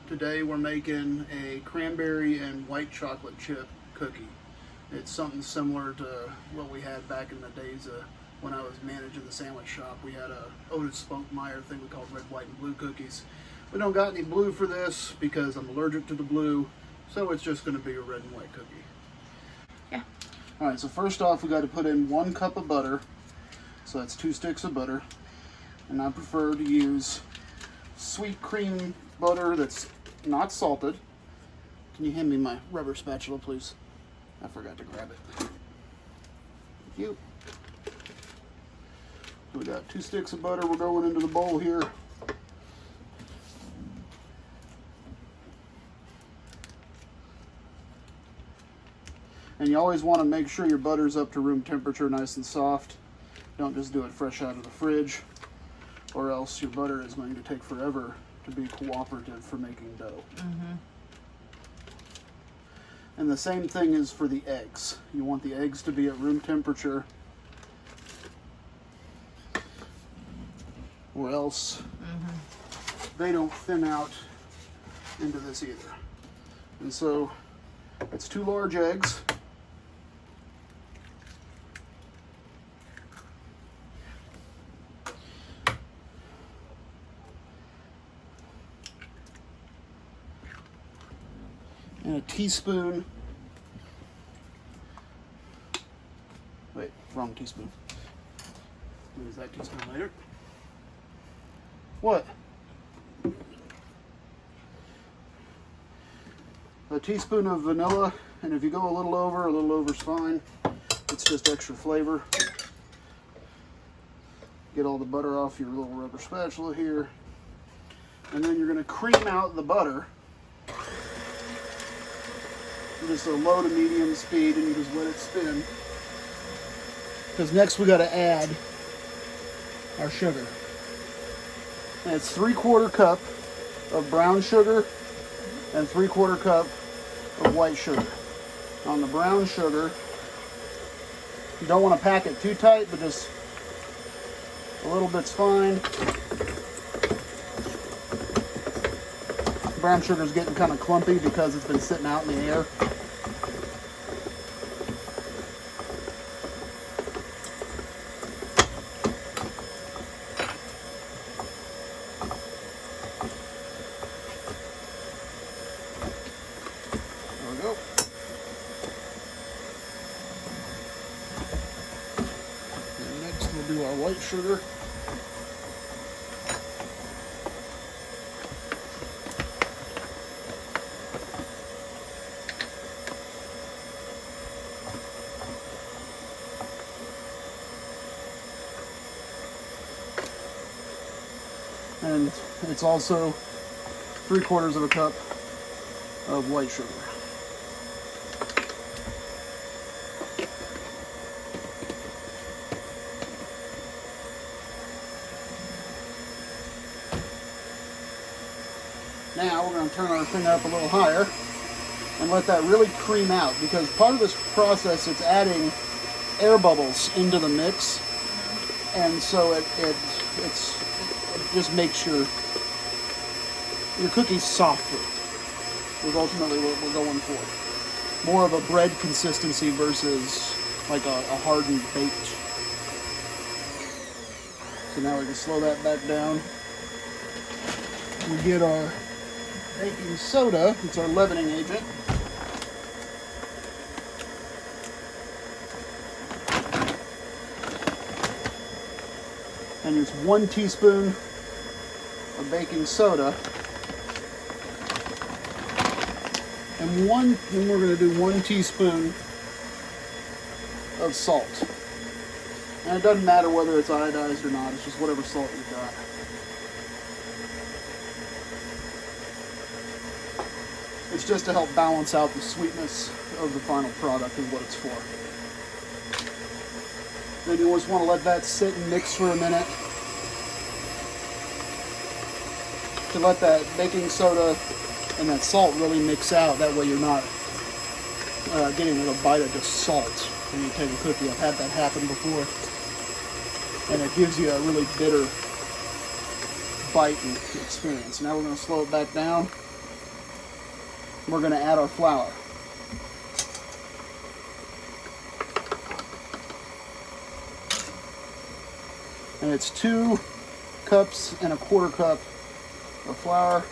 Today we're making a cranberry and white chocolate chip cookie. It's something similar to what we had back in the days when I was managing the sandwich shop. We had a Otis Spunkmeyer thing we called red, white, and blue cookies. We don't got any blue for this because I'm allergic to the blue, so it's just going to be a red and white cookie. Yeah. All right, so first off we got to put in 1 cup of butter. So that's 2 sticks of butter. And I prefer to use sweet cream butter that's not salted. Can you hand me my rubber spatula, please? I forgot to grab it. Thank you. So we got 2 sticks of butter. We're going into the bowl here. And you always want to make sure your butter's up to room temperature, nice and soft. Don't just do it fresh out of the fridge, or else your butter is going to take forever to be cooperative for making dough. And the same thing is for the eggs. You want the eggs to be at room temperature, or else they don't thin out into this either. And so it's 2 large eggs. And a teaspoon, wait, wrong teaspoon. We'll use that teaspoon later. What? A teaspoon of vanilla, and if you go a little over's fine. It's just extra flavor. Get all the butter off your little rubber spatula here. And then you're going to cream out the butter. Just a low to medium speed, and you just let it spin. Because next we got to add our sugar. And it's 3/4 cup of brown sugar and 3/4 cup of white sugar. On the brown sugar, you don't want to pack it too tight, but just a little bit's fine. Brown sugar's getting kind of clumpy because it's been sitting out in the air. There we go. And next we'll do our white sugar. And it's also 3/4 of a cup of white sugar. Now we're going to turn our thing up a little higher and let that really cream out, because part of this process it's adding air bubbles into the mix, and so it just makes your cookies softer, is ultimately what we're going for. More of a bread consistency versus like a hardened baked. So now we can slow that back down. We get our baking soda, it's our leavening agent. And it's 1 teaspoon of baking soda, and we're going to do 1 teaspoon of salt. And it doesn't matter whether it's iodized or not, it's just whatever salt you've got. It's just to help balance out the sweetness of the final product and what it's for. Then you always want to let that sit and mix for a minute to let that baking soda and that salt really mix out. That way you're not getting a bite of just salt when you take a cookie. I've had that happen before, and it gives you a really bitter bite and experience. Now we're going to slow it back down. we're going to add our flour. And it's 2 cups and a quarter cup of flour.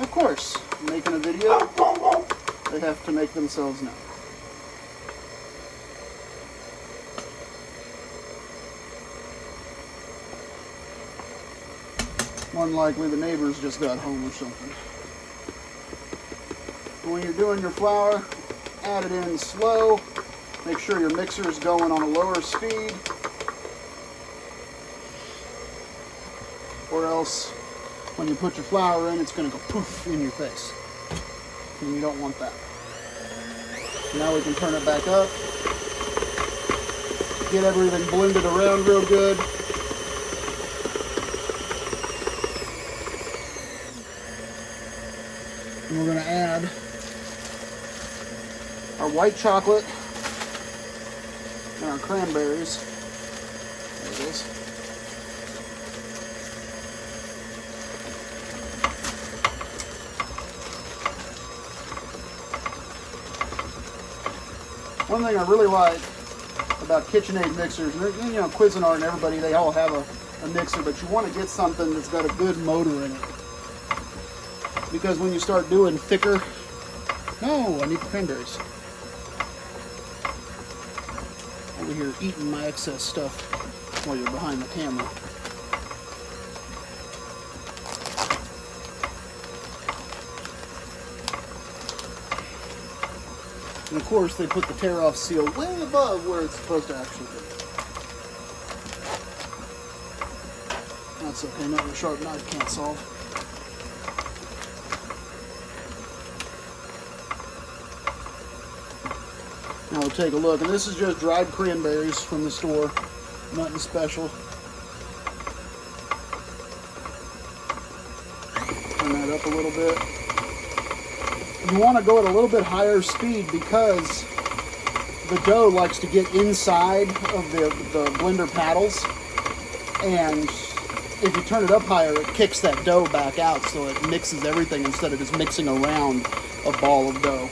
Of course, making a video, they have to make themselves known. More than likely the neighbors just got home or something. When you're doing your flour, add it in slow. Make sure your mixer is going on a lower speed, or else when you put your flour in, it's going to go poof in your face. And you don't want that. Now we can turn it back up. Get everything blended around real good. And we're going to add our white chocolate and our cranberries. There it is. One thing I really like about KitchenAid mixers, and you know, Cuisinart and everybody, they all have a mixer, but you want to get something that's got a good motor in it. Because when you start doing thicker, no, I need the cranberries. Over here eating my excess stuff while you're behind the camera. And of course, they put the tear-off seal way above where it's supposed to actually be. That's okay, nothing a sharp knife can't solve. Now we'll take a look, and this is just dried cranberries from the store, nothing special. Turn that up a little bit. You want to go at a little bit higher speed because the dough likes to get inside of the blender paddles, and if you turn it up higher, it kicks that dough back out, so it mixes everything instead of just mixing around a ball of dough.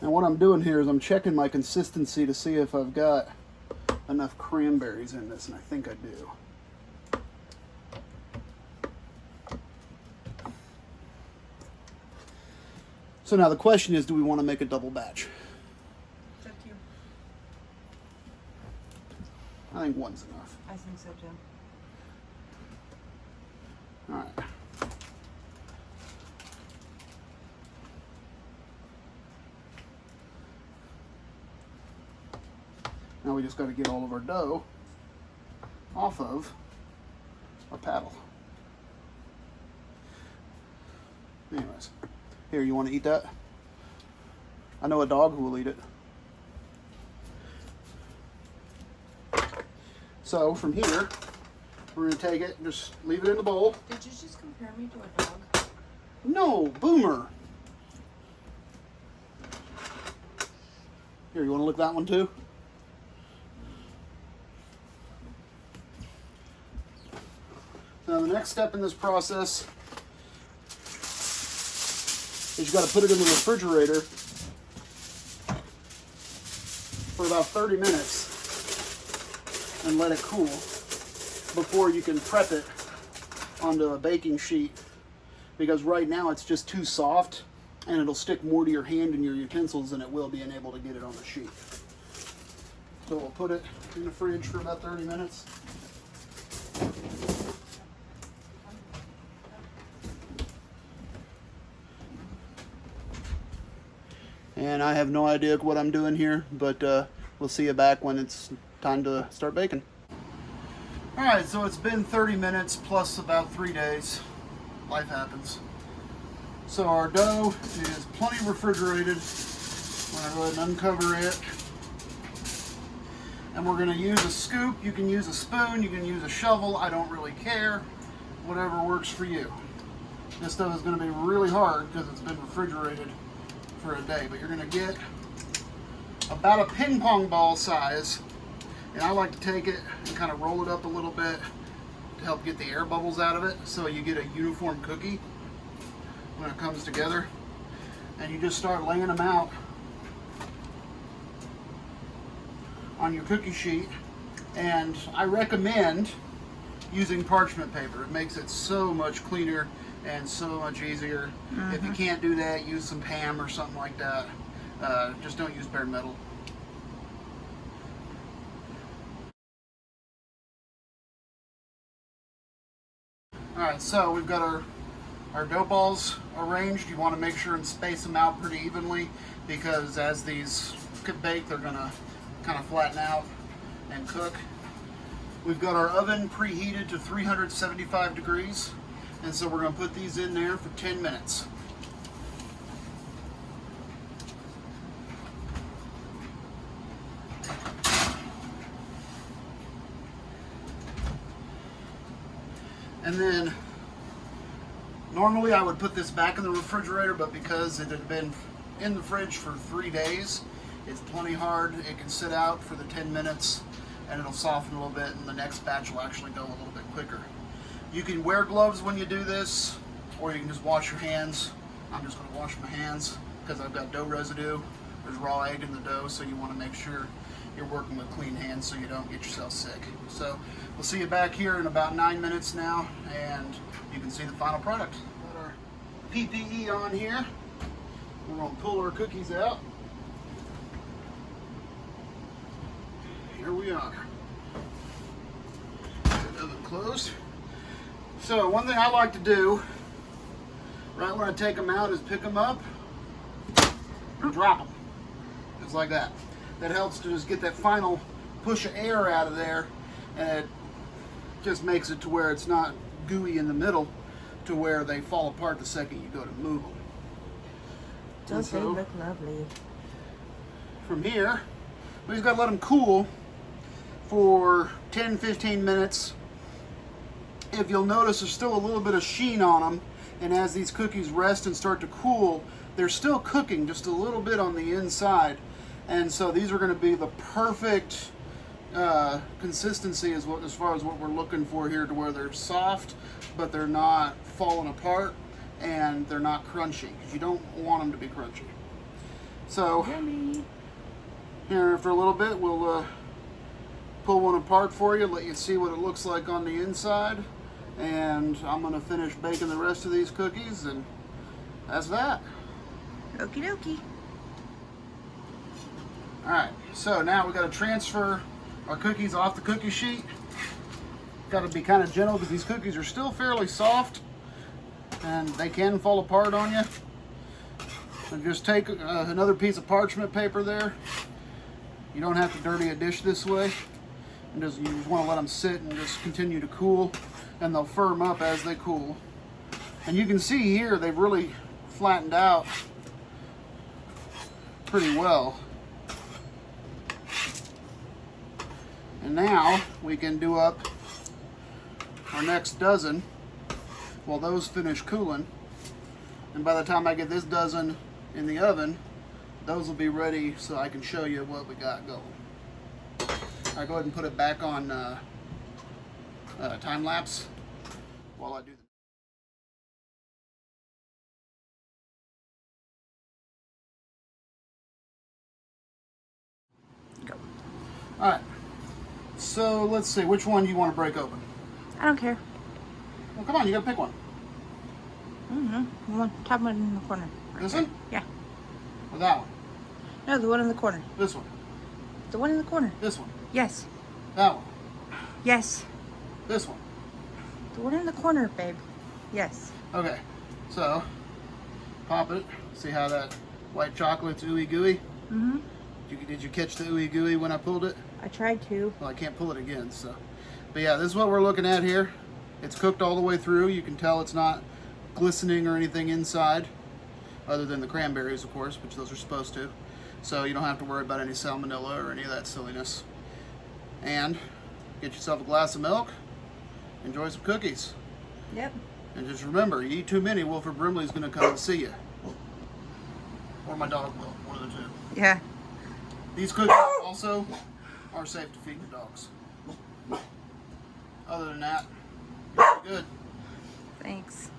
Now what I'm doing here is I'm checking my consistency to see if I've got enough cranberries in this, and I think I do. So now the question is, do we want to make a double batch? It's up to you. I think one's enough. I think so too. All right. Now we just got to get all of our dough off of our paddle. Anyways, here, you want to eat that? I know a dog who will eat it. So from here, we're going to take it, just leave it in the bowl. Did you just compare me to a dog? No, Boomer. Here, you want to lick that one too? Now the next step in this process is you got to put it in the refrigerator for about 30 minutes and let it cool before you can prep it onto a baking sheet, because right now it's just too soft and it'll stick more to your hand and your utensils than it will being able to get it on the sheet. So we'll put it in the fridge for about 30 minutes. And I have no idea what I'm doing here, but we'll see you back when it's time to start baking. All right, so it's been 30 minutes plus about 3 days. Life happens. So our dough is plenty refrigerated. I'm gonna go ahead and uncover it. And we're going to use a scoop. You can use a spoon, you can use a shovel. I don't really care. Whatever works for you. This stuff is going to be really hard because it's been refrigerated for a day. But you're going to get about a ping pong ball size. And I like to take it and kind of roll it up a little bit to help get the air bubbles out of it, so you get a uniform cookie when it comes together. And you just start laying them out on your cookie sheet. And I recommend using parchment paper. It makes it so much cleaner and so much easier. If you can't do that, use some Pam or something like that. Just don't use bare metal. Alright, so we've got our dough balls arranged. You want to make sure and space them out pretty evenly, because as these bake, they're going to kind of flatten out and cook. We've got our oven preheated to 375 degrees, and so we're going to put these in there for 10 minutes. And then normally I would put this back in the refrigerator, but because it had been in the fridge for 3 days, it's plenty hard. It can sit out for the 10 minutes and it'll soften a little bit, and the next batch will actually go a little bit quicker. You can wear gloves when you do this, or you can just wash your hands. I'm just going to wash my hands because I've got dough residue. There's raw egg in the dough, so you want to make sure you're working with clean hands so you don't get yourself sick. So we'll see you back here in about 9 minutes now, and you can see the final product. Got our PPE on here. We're going to pull our cookies out. Here we are. Get the oven closed. So one thing I like to do right when I take them out is pick them up and drop them. Just like that. That helps to just get that final push of air out of there, and it just makes it to where it's not gooey in the middle, to where they fall apart the second you go to move them. Don't they look lovely? From here, we just gotta let them cool for 10-15 minutes. If you'll notice, there's still a little bit of sheen on them, and as these cookies rest and start to cool, they're still cooking just a little bit on the inside. And so these are going to be the perfect consistency as far as what we're looking for here, to where they're soft, but they're not falling apart, and they're not crunchy, because you don't want them to be crunchy. So Yummy. here after a little bit, we'll pull one apart for you, let you see what it looks like on the inside, and I'm going to finish baking the rest of these cookies, and that's that. Okie dokie. Alright, so now we've got to transfer our cookies off the cookie sheet. Got to be kind of gentle because these cookies are still fairly soft and they can fall apart on you. So just take another piece of parchment paper there. You don't have to dirty a dish this way. And you just want to let them sit and just continue to cool, and they'll firm up as they cool. And you can see here they've really flattened out pretty well. And now we can do up our next dozen while those finish cooling. And by the time I get this dozen in the oven, those will be ready so I can show you what we got going. All right, go ahead and put it back on time lapse while I do Go. All right. So let's see, which one do you want to break open? I don't care. Well, come on, you gotta pick one. The one, top one in the corner. Right This there. one? Yeah. Or that one? No, the one in the corner. This one? The one in the corner. This one? Yes. That one? Yes. This one? The one in the corner, babe. Yes. Okay, so pop it. See how that white chocolate's ooey gooey? Mm-hmm. Did you catch the ooey gooey when I pulled it? I tried to. Well, I can't pull it again, so. But yeah, this is what we're looking at here. It's cooked all the way through. You can tell it's not glistening or anything inside, other than the cranberries, of course, which those are supposed to. So you don't have to worry about any salmonella or any of that silliness. And get yourself a glass of milk. Enjoy some cookies. Yep. And just remember, you eat too many, Wilford Brimley's going to come and see you. Or my dog will, one of the two. Yeah. These cookies also are safe to feed the dogs. Other than that, you're good. Thanks.